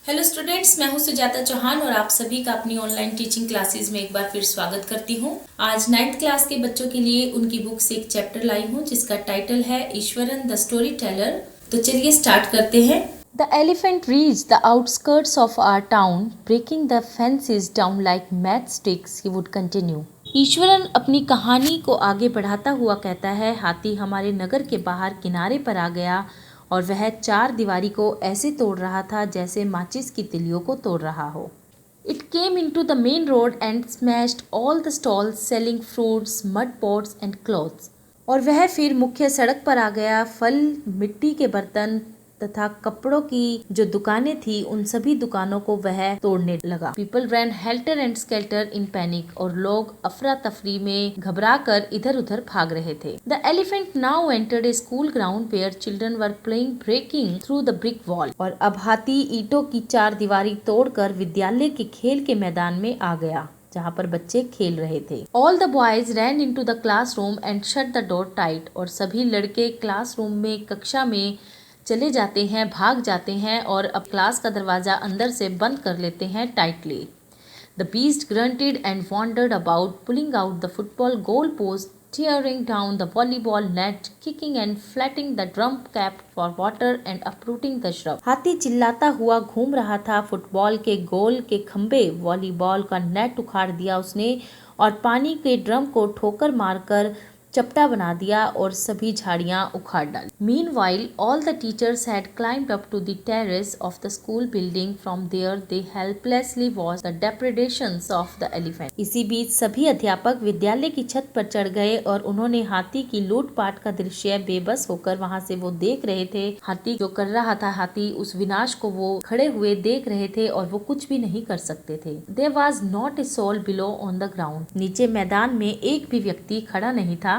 Hello students, मैं हूं सुजाता चौहान और आप सभी का अपनी ऑनलाइन टीचिंग क्लासेस में एक बार फिर स्वागत करती हूं। आज 9th क्लास के बच्चों के लिए उनकी बुक से एक चैप्टर लाई हूं जिसका टाइटल है ईश्वरन द स्टोरी टेलर। तो चलिए स्टार्ट करते हैं। The elephant reached the outskirts of our town, breaking the fences down like matchsticks, he would continue. Eswaran अपनी कहानी को आगे बढ़ाता हुआ कहता है, हाथी हमारे नगर के बाहर किनारे पर आ गया और वह चार दीवारी को ऐसे तोड़ रहा था जैसे माचिस की तिलियों को तोड़ रहा हो। It came into the main road and smashed all the stalls selling fruits, mud pots and clothes. और वह फिर मुख्य सड़क पर आ गया। फल, मिट्टी के बर्तन तथा कपड़ों की जो दुकानें थी उन सभी दुकानों को वह तोड़ने लगा। People ran helter and skelter in panic और लोग अफरा तफरी में घबरा कर इधर उधर भाग रहे थे। The elephant now entered a school ground where children were playing breaking through the brick wall. और अब हाथी ईंटों की चार दीवारी तोड़कर विद्यालय के खेल के मैदान में आ गया जहाँ पर बच्चे खेल रहे थे। All the boys ran into the classroom and shut the door tight. और सभी लड़के क्लासरूम में कक्षा में चले जाते हैं, भाग जाते हैं और अब क्लास का दरवाजा अंदर से बंद कर लेते हैं tightly. The beast grunted and wandered about, pulling out the football goal post, tearing down the volleyball net, kicking and flattening the drum cap for water and uprooting the shrub. हाथी चिल्लाता हुआ घूम रहा था। फुटबॉल के गोल के खंबे, volleyball का नेट उखाड़ दिया उसने और पानी के ड्रम को ठोकर मारकर चपटा बना दिया और सभी झाड़ियां उखाड़ डाली। Meanwhile, all the teachers had climbed up to the terrace of the school building. From there, they helplessly watched the depredations of the elephant. इसी बीच सभी अध्यापक विद्यालय की छत पर चढ़ गए और उन्होंने हाथी की लूटपाट का दृश्य बेबस होकर वहां से वो देख रहे थे। हाथी जो कर रहा था, हाथी उस विनाश को वो खड़े हुए देख रहे थे और वो कुछ भी नहीं कर सकते थे। There was not a soul below on the ground. नीचे मैदान में एक भी व्यक्ति खड़ा नहीं था।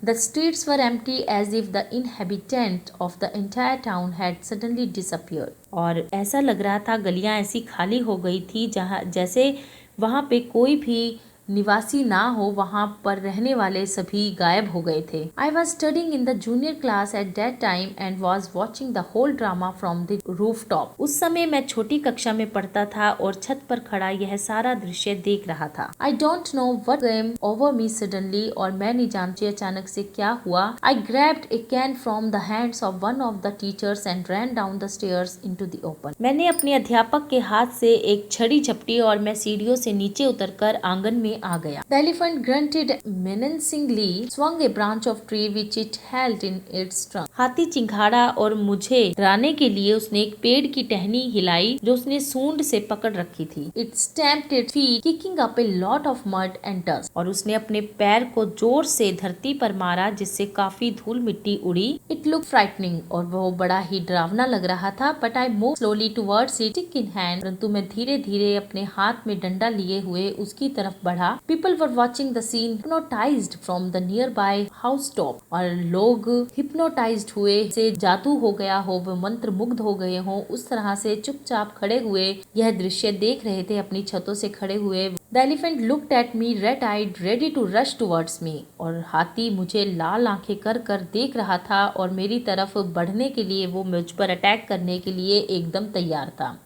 The streets were empty as if the inhabitant of the entire town had suddenly disappeared. और ऐसा लग रहा था गलियां ऐसी खाली हो गई थी जहाँ जैसे वहाँ पे कोई भी निवासी ना हो, वहाँ पर रहने वाले सभी गायब हो गए थे। I was studying in the junior class at that time and was watching the whole drama from the rooftop. उस समय मैं छोटी कक्षा में पढ़ता था और छत पर खड़ा यह सारा दृश्य देख रहा था। I don't know what came over me suddenly और मैं नहीं जानती अचानक से क्या हुआ। I grabbed a can from the hands of one of the teachers and ran down the stairs into the open. मैंने अपने अध्यापक के हाथ से एक छड़ी झपटी और मैं सीढ़ियों से नीचे उतरकर आंगन में आ गया। The elephant grunted menacingly, swung a branch of tree which it held in its trunk. हाथी चिंघाड़ा और मुझे डराने के लिए उसने एक पेड़ की टहनी हिलाई जो उसने सूंड से पकड़ रखी थी। It stamped its feet, kicking up a lot of mud and dust. और उसने अपने पैर को जोर से धरती पर मारा जिससे काफी धूल मिट्टी उड़ी। It looked frightening और वो बड़ा ही डरावना लग रहा था। But I moved slowly towards it, stick in hand. परंतु मैं धीरे धीरे अपने हाथ में डंडा लिए हुए उसकी तरफ बढ़ा। People were watching the scene hypnotized from the nearby housetop. और लोग hypnotized हुए से जादू हो गया हो, वो मंत्र मुग्ध हो गए हो, उस तरह से चुपचाप खड़े हुए यह दृश्य देख रहे थे अपनी छतों से खड़े हुए। The elephant looked at me red-eyed, ready to rush towards me. और हाथी मुझे लाल आंखें कर कर देख रहा था और मेरी तरफ बढ़ने के लिए, वो मुझ पर अटैक करने के लिए एकदम तैयार था।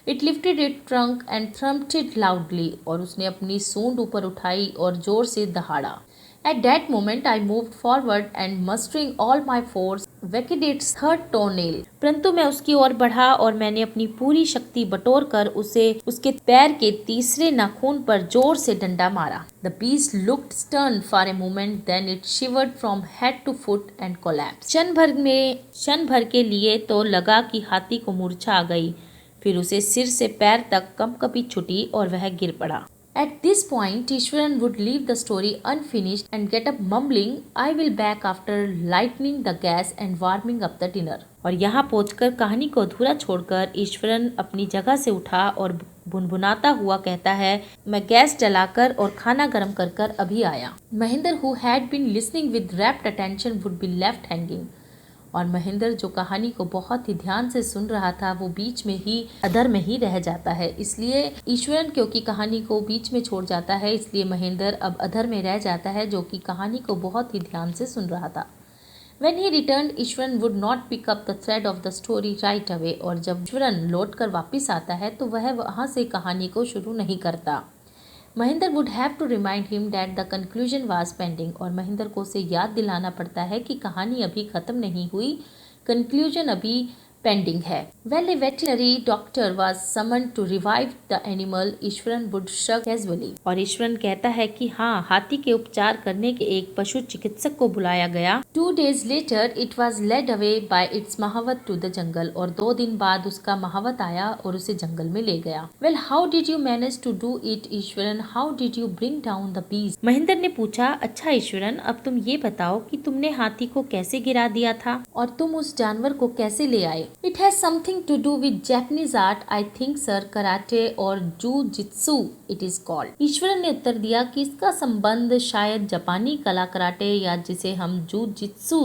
It lifted its trunk and thumped it loudly. और उसने अपनी सूंड ऊपर उठाई और जोर से दहाड़ा। At that moment I moved forward and mustering all my force, whacked its third toenail. परंतु मैं उसकी ओर बढ़ा और मैंने अपनी पूरी शक्ति बटोर कर उसे उसके पैर के तीसरे नाखून पर जोर से डंडा मारा। The beast looked stern for a moment, then it shivered from head to foot and collapsed. क्षण भर के लिए तो लगा कि हाथी को मूर्छा आ गई, फिर उसे सिर से पैर तक कंपकपी छुटी और वह गिर पड़ा। At this point, Ishwaran would leave the story unfinished and get up mumbling, "I will back after lightening the gas and warming up the dinner." और यहाँ पहुंचकर कहानी को अधूरा छोड़कर ईश्वरन अपनी जगह से उठा और भुनभुनाता हुआ कहता है, मैं गैस जलाकर और खाना गर्म कर कर अभी आया। Mahendra, who had been listening with rapt attention, would be left hanging. और महेंद्र जो कहानी को बहुत ही ध्यान से सुन रहा था वो बीच में ही अधर में ही रह जाता है। इसलिए ईश्वरन क्योंकि कहानी को बीच में छोड़ जाता है, इसलिए महेंद्र अब अधर में रह जाता है जो कि कहानी को बहुत ही ध्यान से सुन रहा था। When he returned, Eswaran would not pick up the thread of the story right away. और जब ईश्वरन लौट कर वापिस आता है तो वह वहाँ से कहानी को शुरू नहीं करता। Mahendra would have to remind him that the conclusion was pending. और महेंद्र को उसे याद दिलाना पड़ता है कि कहानी अभी खत्म नहीं हुई, कंक्लूजन अभी पेंडिंग है। When a veterinary doctor was summoned to revive the animal, Eswaran would shrug casually. और ईश्वरन कहता है कि हाँ, हाथी के उपचार करने के एक पशु चिकित्सक को बुलाया गया। 2 days later, it was led away by its महावत to the jungle. और 2 दिन बाद उसका महावत आया और उसे जंगल में ले गया। Well, how did you manage to do it, Eswaran? How did you bring down the beast? Mahendra ने पूछा, अच्छा ईश्वरन, अब तुम ये बताओ कि तुमने हाथी को कैसे गिरा दिया था और तुम उस जानवर को कैसे ले आए? It has something to do with Japanese art, I think sir, karate और jujitsu it is called. Eswaran ने उत्तर दिया कि इसका संबंध शायद जापानी कला कराटे या जिसे हम जूजित्सु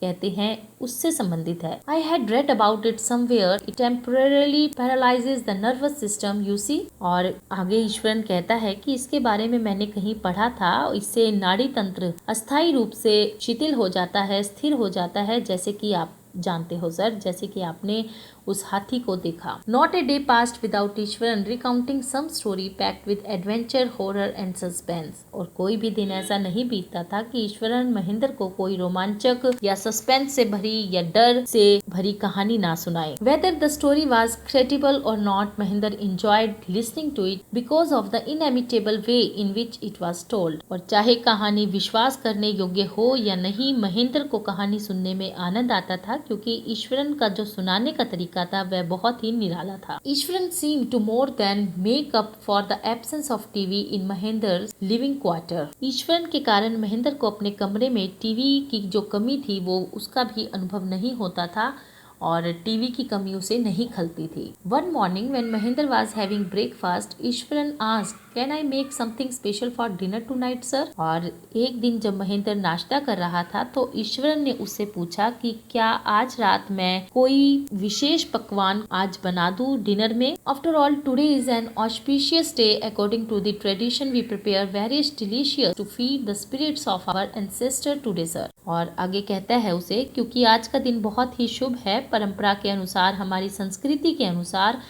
कहते हैं उससे संबंधित है। I had read about it somewhere. It temporarily paralyzes the nervous system, you see. और आगे ईश्वरन कहता है कि इसके बारे में मैंने कहीं पढ़ा था, इससे नाड़ी तंत्र अस्थायी रूप से शिथिल हो जाता है, स्थिर हो जाता है, जैसे कि आप जानते हो सर, जैसे कि आपने उस हाथी को देखा। Not a day passed without Eswaran recounting some story packed with adventure, horror and suspense. और कोई भी दिन ऐसा नहीं बीतता था कि ईश्वरन महेंद्र को कोई रोमांचक या सस्पेंस से भरी या डर से भरी कहानी ना सुनाए। Whether the story was credible or not, Mahendra enjoyed listening to it because of the inimitable way in which it was told. और चाहे कहानी विश्वास करने योग्य हो या नहीं, महेंद्र को कहानी सुनने में आनंद आता था क्योंकि ईश्वरन का जो सुनाने का तरीका था वह बहुत ही निराला था। Eswaran seemed to more than make up for the absence of TV in महेंद्र's living quarter. Eswaran के कारण महेंद्र को अपने कमरे में टीवी की जो कमी थी वो उसका भी अनुभव नहीं होता था और टीवी की कमी उसे नहीं खलती थी। One morning when Mahinder was having breakfast, Eswaran asked, "Can I make something special for dinner tonight, sir?" और एक दिन जब महेंद्र नाश्ता कर रहा था तो ईश्वरन ने उससे पूछा कि क्या आज रात मैं कोई विशेष पकवान आज बना दूं डिनर में? After all, today is an auspicious day. According to the tradition, we prepare various delicious to feed the spirits of our ancestor today, sir. और आगे कहता है उसे, क्योंकि आज का दिन बहुत ही शुभ है, परंपरा के अनुसार, हमारी संस्कृति के अनुसार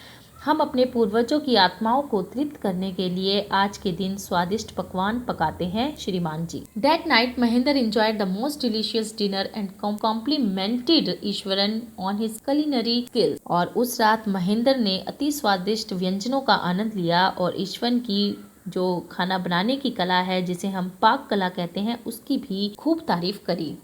हम अपने पूर्वजों की आत्माओं को तृप्त करने के लिए आज के दिन स्वादिष्ट पकवान पकाते हैं श्रीमान जी। That night, Mahinder enjoyed the most delicious dinner and complimented Eswaran on his culinary skills. और उस रात महेंद्र ने अति स्वादिष्ट व्यंजनों का आनंद लिया और ईश्वरन की जो खाना बनाने की कला है, जिसे हम पाक कला कहते हैं, उसकी भी खूब तारीफ करी।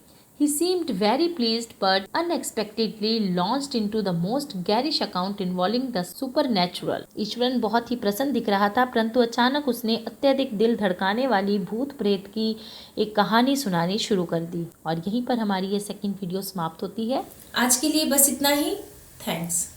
He seemed very pleased but unexpectedly launched into the most garish account involving the supernatural. Eswaran बहुत ही प्रसन्न दिख रहा था, परंतु अचानक उसने अत्यधिक दिल धड़काने वाली भूत प्रेत की एक कहानी सुनानी शुरू कर दी। और यहीं पर हमारी ये सेकंड वीडियो समाप्त होती है। आज के लिए बस इतना ही। थैंक्स।